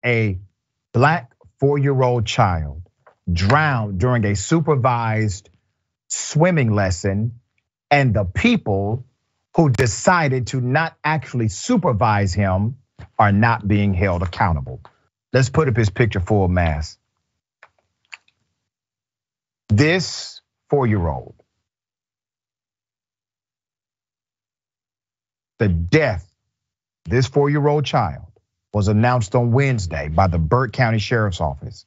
a black 4-year-old child drowned during a supervised swimming lesson, and the people who decided to not actually supervise him are not being held accountable. Let's put up his picture full mass. This 4-year-old, the death of this 4-year-old child was announced on Wednesday by the Burke County Sheriff's Office.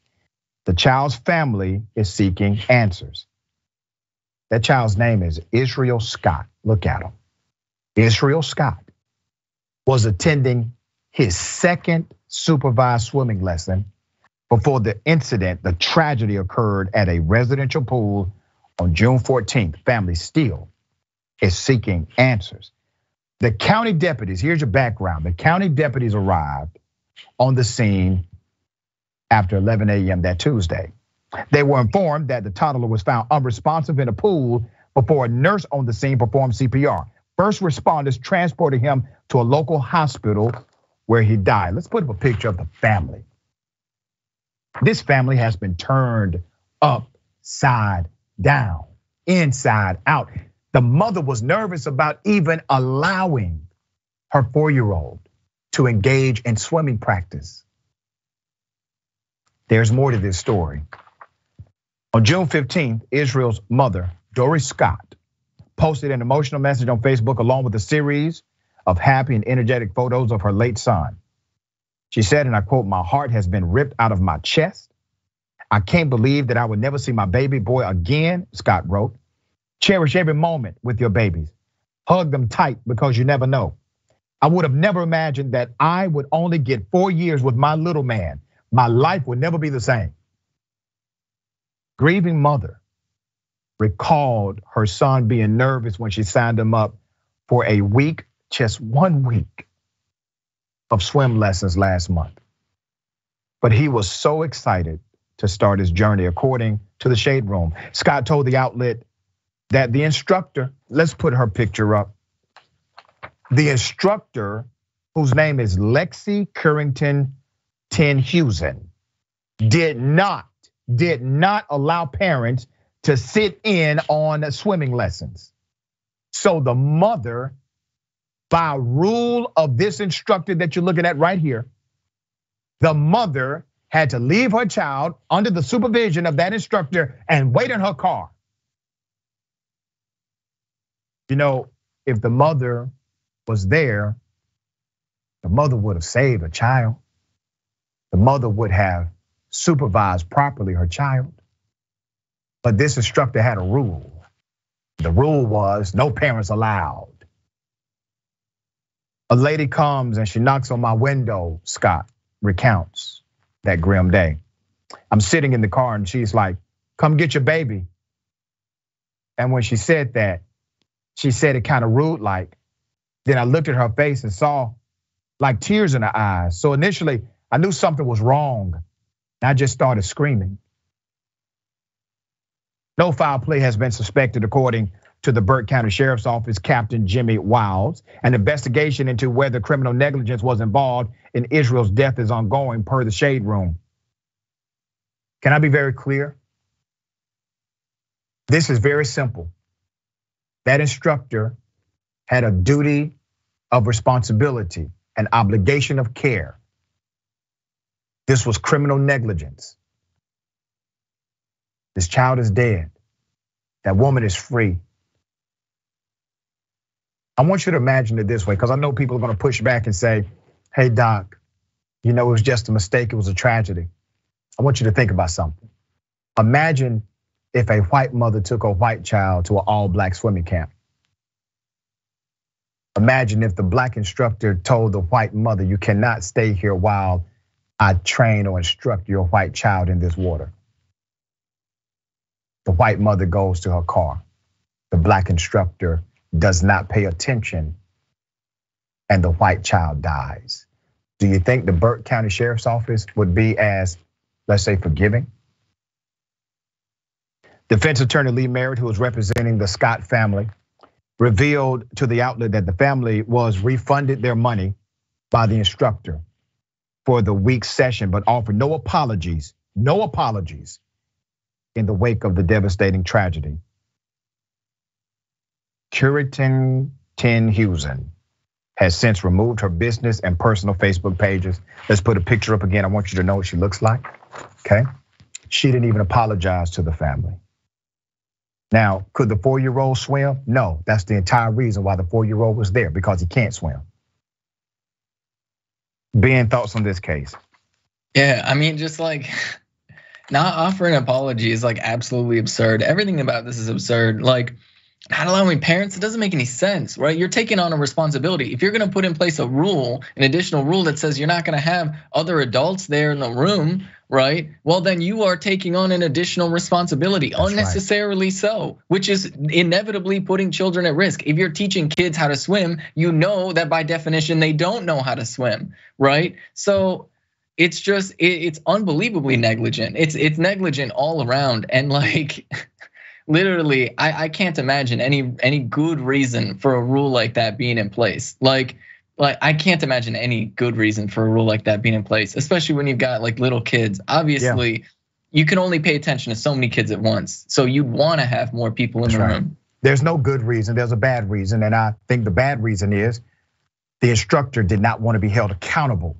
The child's family is seeking answers. That child's name is Israel Scott. Look at him. Israel Scott was attending his second supervised swimming lesson before the incident, the tragedy occurred at a residential pool on June 14th. Family still is seeking answers. The county deputies, here's your background. The county deputies arrived on the scene after 11 a.m. that Tuesday. They were informed that the toddler was found unresponsive in a pool before a nurse on the scene performed CPR. First responders transported him to a local hospital where he died. Let's put up a picture of the family. This family has been turned upside down, inside out. The mother was nervous about even allowing her 4-year-old to engage in swimming practice. There's more to this story. On June 15th, Israel's mother, Doris Scott, posted an emotional message on Facebook along with a series of happy and energetic photos of her late son. She said, and I quote, "My heart has been ripped out of my chest. I can't believe that I would never see my baby boy again," Scott wrote. "Cherish every moment with your babies. Hug them tight because you never know. I would have never imagined that I would only get 4 years with my little man. My life would never be the same." Grieving mother recalled her son being nervous when she signed him up for a week, just 1 week of swim lessons last month. But he was so excited to start his journey. According to the Shade Room, Scott told the outlet that the instructor, let's put her picture up. The instructor, whose name is Lexi Currington Tenhusen, did not allow parents to sit in on swimming lessons. So the mother, by rule of this instructor that you're looking at right here, the mother had to leave her child under the supervision of that instructor and wait in her car. You know, if the mother was there, the mother would have saved her child. The mother would have supervised properly her child. But this instructor had a rule. The rule was no parents allowed. A lady comes and she knocks on my window, Scott recounts that grim day. I'm sitting in the car and she's like, "Come get your baby." And when she said that, she said it kind of rude like. Then I looked at her face and saw like tears in her eyes. So initially I knew something was wrong. And I just started screaming. No foul play has been suspected, according to the Burke County Sheriff's Office Captain Jimmy Wiles. An investigation into whether criminal negligence was involved in Israel's death is ongoing, per the Shade Room. Can I be very clear? This is very simple. That instructor had a duty of responsibility, an obligation of care. This was criminal negligence. This child is dead. That woman is free. I want you to imagine it this way, because I know people are gonna push back and say, "Hey Doc, you know, it was just a mistake, it was a tragedy." I want you to think about something. Imagine if a white mother took a white child to an all-black swimming camp. Imagine if the black instructor told the white mother, "You cannot stay here while I train or instruct your white child in this water." The white mother goes to her car. The black instructor does not pay attention, and the white child dies. Do you think the Burke County Sheriff's Office would be as, let's say, forgiving? Defense attorney Lee Merritt, who was representing the Scott family, revealed to the outlet that the family was refunded their money by the instructor. for the week's session, but offered no apologies in the wake of the devastating tragedy. Curitin Tenhusen has since removed her business and personal Facebook pages. Let's put a picture up again. I want you to know what she looks like, okay? She didn't even apologize to the family. Now, could the 4-year-old swim? No, that's the entire reason why the 4-year-old was there, because he can't swim. Ben, thoughts on this case? Yeah, I mean, just like not offering an apology is like absolutely absurd. Everything about this is absurd. Like, not allowing parents, it doesn't make any sense, right? You're taking on a responsibility. If you're gonna put in place a rule, an additional rule that says you're not gonna have other adults there in the room, right? Well, then you are taking on an additional responsibility, that's unnecessarily right. So, which is inevitably putting children at risk. If you're teaching kids how to swim, you know that by definition, they don't know how to swim, right? So it's just, it's unbelievably negligent. It's negligent all around. And like, literally, I can't imagine any good reason for a rule like that being in place. Like I can't imagine any good reason for a rule like that being in place, especially when you've got like little kids. Obviously, you can only pay attention to so many kids at once. So you'd want to have more people in the room. There's no good reason, there's a bad reason. And I think the bad reason is the instructor did not want to be held accountable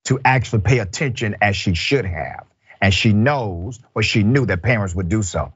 to actually pay attention as she should have. And she knows, or she knew that parents would do so.